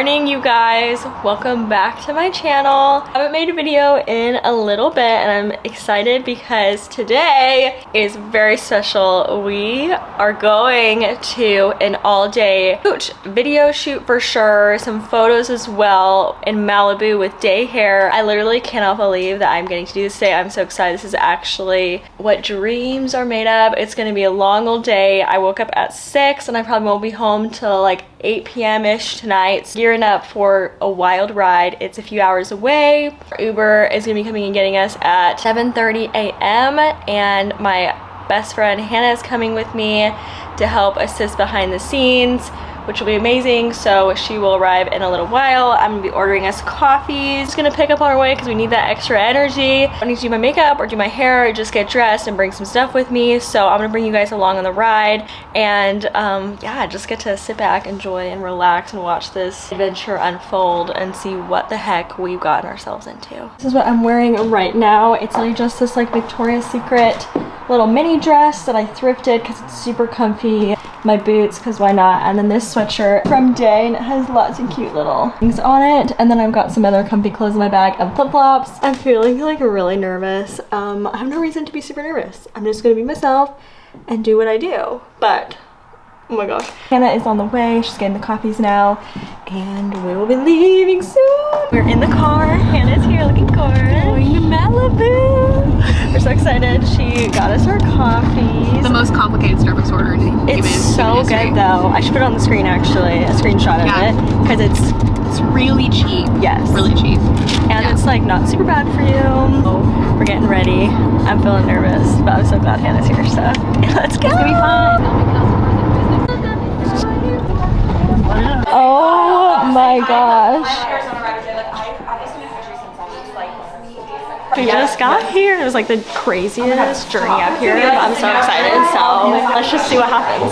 morning, you guys. Welcome back to my channel. I haven't made a video in a little bit and I'm excited because today is very special. We are going to an all-day video shoot for sure, some photos as well in Malibu with DAE hair. I literally cannot believe that I'm getting to do this today. I'm so excited. This is actually what dreams are made of. It's gonna be a long old day. I woke up at 6 and I probably won't be home till like 8 p.m.-ish tonight. Gearing up for a wild ride. It's a few hours away. Uber is gonna be coming and getting us at 7:30 a.m. and my best friend Hannah is coming with me to help assist behind the scenes, which will be amazing. So she will arrive in a little while. I'm gonna be ordering us coffees. Just gonna pick up on our way because we need that extra energy. I need to do my makeup or do my hair or just get dressed and bring some stuff with me. So I'm gonna bring you guys along on the ride and yeah, just get to sit back, enjoy and relax and watch this adventure unfold and see what the heck we've gotten ourselves into. This is what I'm wearing right now. It's literally just this like Victoria's Secret little mini dress that I thrifted because it's super comfy. My boots, because why not? And then this sweatshirt from DAE, and it has lots of cute little things on it. And then I've got some other comfy clothes in my bag and flip-flops. I'm feeling like really nervous. I have no reason to be super nervous. I'm just gonna be myself and do what I do. But oh my gosh, Hannah is on the way. She's getting the coffees now and we will be leaving soon. We're in the car. Hannah's here looking gorgeous. Going to Malibu. We're so excited. She got us our coffees. The most complicated Starbucks order in human It's so good though. I should put it on the screen actually, a screenshot of it, because it's really cheap. Yes. Really cheap. And it's like not super bad for you. So we're getting ready. I'm feeling nervous, but I'm so glad Hannah's here, so let's go. It's gonna be fun. Oh my gosh. We just got here. It was like the craziest journey up here. I'm so excited. So let's just see what happens.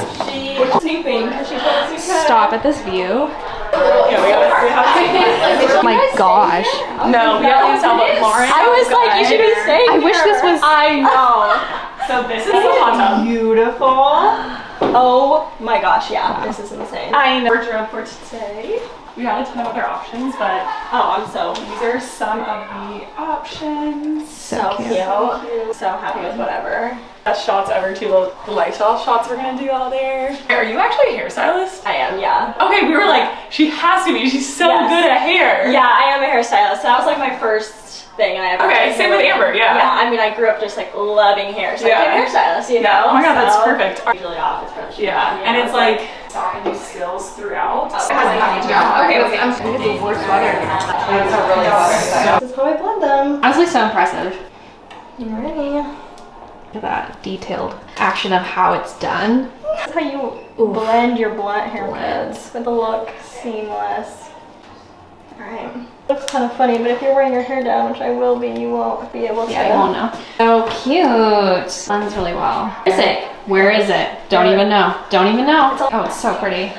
Stop at this view. Oh my gosh. No, we gotta tell what Lauren. I was like, you should be staying I wish this was. I know. So this is the hot tub. Beautiful. Oh my gosh, yeah, this is insane. I know. Wardrobe for today. We had a ton of other options, but these are some of the options. So cute. So happy with whatever. Best shots ever too. The lifestyle shots we're gonna do out there. Are you actually a hairstylist? I am, yeah. Okay, we were like, she has to be. She's so good at hair. Yeah, I am a hairstylist. So that was like my first thing I ever did. Same with Amber, yeah. Yeah, I mean, I grew up just like loving hair, so I'm a hairstylist, you know? Oh my god, that's perfect. Usually off is pretty and it's like new skills throughout. Okay, I'm the worst weather. It's a really hot. This is how I blend them. Honestly, so impressive. I'm ready. Look at that detailed action of how it's done. That's how you blend your blunt haircuts with the look seamless. Alright. Looks kind of funny, but if you're wearing your hair down, which I will be, you won't be able to. Yeah, I won't know. So cute. Blends really well. Where is it? Where is it? Don't even know. Don't even know. Oh, it's so pretty.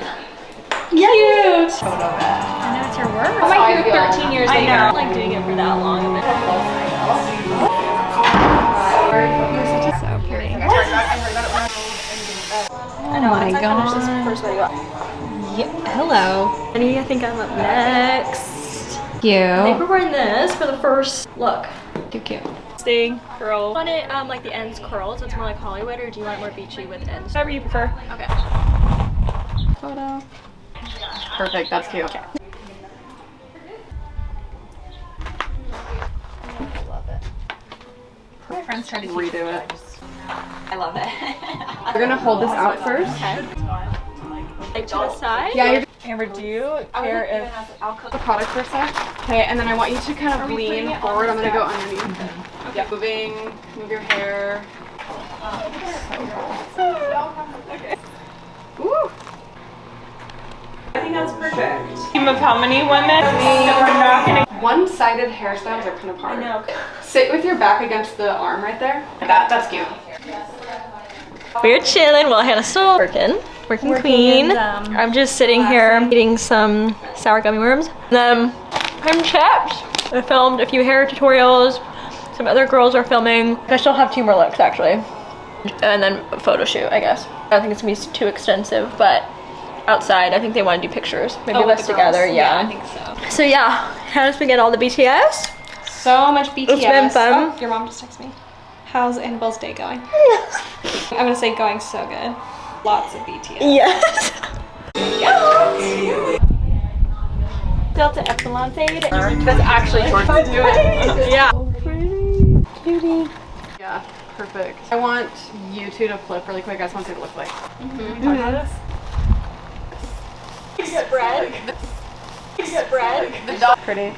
Cute! Photo of it. I know it's your work. Oh my god, 13 years later. I know. I like doing it for that long. So pretty. I know. Oh my god. This first video. Yeah. Hello. I think I'm up next. Cute. I think we're wearing this for the first look. Too cute. Sting, curl. Do you want it like the ends curled so it's more like Hollywood, or do you want it more beachy with ends? Whatever you prefer. Okay. Photo. Perfect, that's cute. Okay. I love it. My friends tried to redo it. I love it. We're gonna hold this out first. Okay. Like to the side? Yeah, you're Amber, do you care if I'll cook the product for a sec? Okay, and then I want you to kind of lean forward. I'm gonna go underneath. Okay. Yeah, move your hair. Okay. Ooh. I think that's perfect. Team of how many women? One-sided hairstyles are kind of hard. I know. Sit with your back against the arm right there. That's cute. We're chilling while Hannah's still working queen. And, I'm just sitting here eating some sour gummy worms. And then I'm chapped. I filmed a few hair tutorials. Some other girls are filming. I still have 2 more looks actually. And then a photo shoot, I guess. I don't think it's gonna be too extensive, but outside. I think they want to do pictures. Maybe Oh, of us together. Yeah. I think so. So yeah, how's been getting all the BTS? So much BTS. It's been fun. Oh, your mom just texted me. How's Annabelle's day going? I'm gonna say going so good. Lots of BTS. Yes. Delta Epsilon fade. That's actually short to do it. Yeah. Beauty. Yeah, perfect. I want you two to flip really quick. I just want to see what it looks like. Spread. Pretty.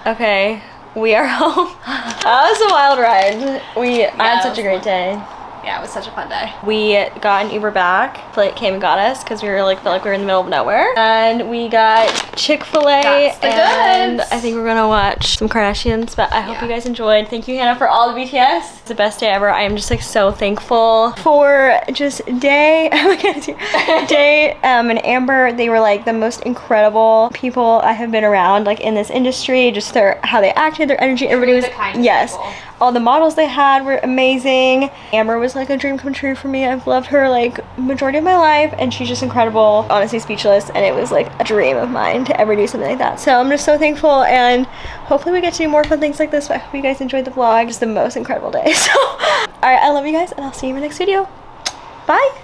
Okay, we are home. That was a wild ride. I had such a great day. Yeah, it was such a fun day. We got an Uber back. Flight came and got us because we were like, felt like we were in the middle of nowhere. And we got Chick-fil-A and I think we're gonna watch some Kardashians, but I hope you guys enjoyed. Thank you, Hannah, for all the BTS. It's the best day ever. I am just like so thankful for just Day, Day and Amber. They were like the most incredible people I have been around like in this industry. Just how they acted, their energy, everybody was, yes. All the models they had were amazing. Amber was like a dream come true for me. I've loved her like majority of my life and she's just incredible. Honestly speechless, and it was like a dream of mine to ever do something like that. So I'm just so thankful, and hopefully we get to do more fun things like this. But I hope you guys enjoyed the vlog. It's the most incredible day. So alright, I love you guys and I'll see you in my next video. Bye.